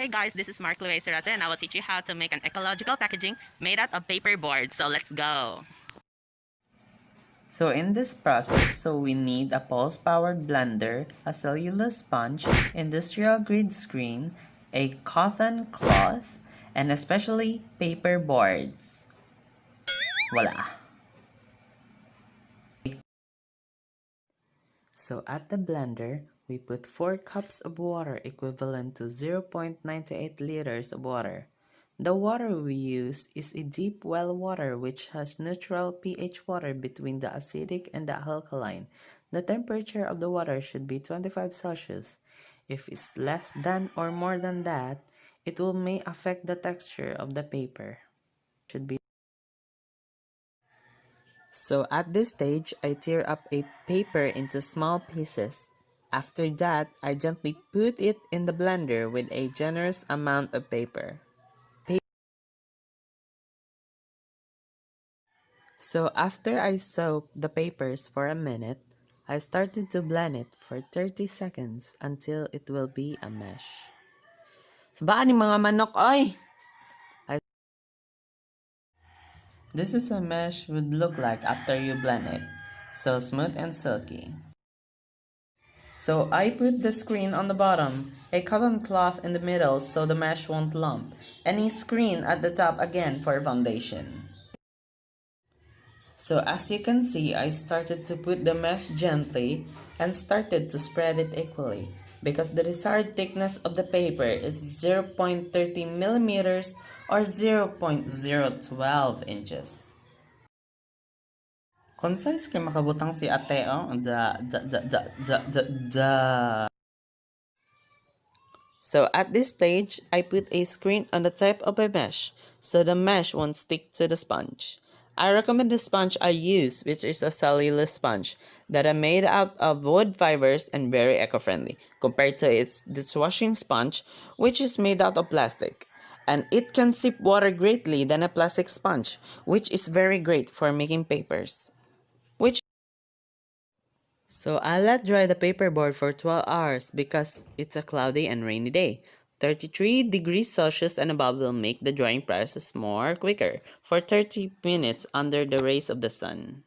Hey guys, this is Mark Luis Serrate and I will teach you how to make an ecological packaging made out of paper board. So let's go! So in this process, we need a pulse-powered blender, a cellulose sponge, industrial grade screen, a cotton cloth, and especially paper boards. Voila! So at the blender, we put 4 cups of water equivalent to 0.98 liters of water. The water we use is a deep well water which has neutral pH water between the acidic and the alkaline. The temperature of the water should be 25 Celsius. If it's less than or more than that, it may affect the texture of the paper. So at this stage, I tear up a paper into small pieces. After that, I gently put it in the blender with a generous amount of paper. So after I soak the papers for a minute, I started to blend it for 30 seconds until it will be a mesh. Sabaan ni mga manok, oy! This is a mesh would look like after you blend it. So smooth and silky. So I put the screen on the bottom, a cotton cloth in the middle so the mesh won't lump, and a screen at the top again for foundation. So as you can see, I started to put the mesh gently and started to spread it equally because the desired thickness of the paper is 0.30 millimeters or 0.012 inches. Concise kay makabutang si ate, oh. So at this stage, I put a screen on the top of a mesh so the mesh won't stick to the sponge. I recommend the sponge I use, which is a cellulose sponge that are made out of wood fibers and very eco-friendly compared to its dishwashing sponge, which is made out of plastic. And it can sip water greatly than a plastic sponge, which is very great for making papers. So I let dry the paperboard for 12 hours because it's a cloudy and rainy day. 33 degrees Celsius and above will make the drying process more quicker for 30 minutes under the rays of the sun.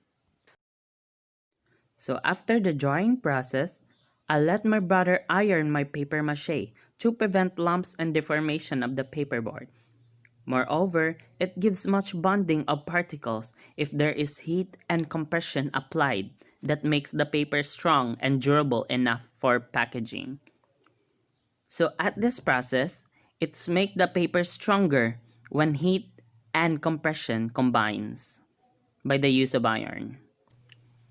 So after the drying process, I let my brother iron my paper mache to prevent lumps and deformation of the paperboard. Moreover, it gives much bonding of particles if there is heat and compression applied that makes the paper strong and durable enough for packaging. So at this process, it's make the paper stronger when heat and compression combines by the use of iron.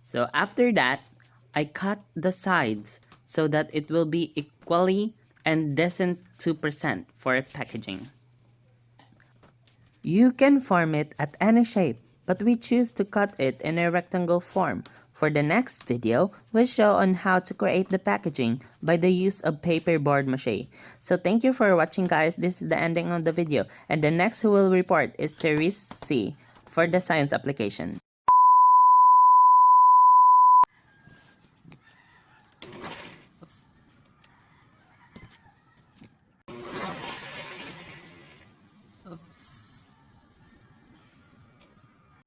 So after that, I cut the sides so that it will be equally and decent to present for packaging. You can form it at any shape, but we choose to cut it in a rectangle form. For the next video, we'll show on how to create the packaging by the use of paperboard mache. So thank you for watching, guys. This is the ending of the video, and the next who will report is Therese C. for the science application.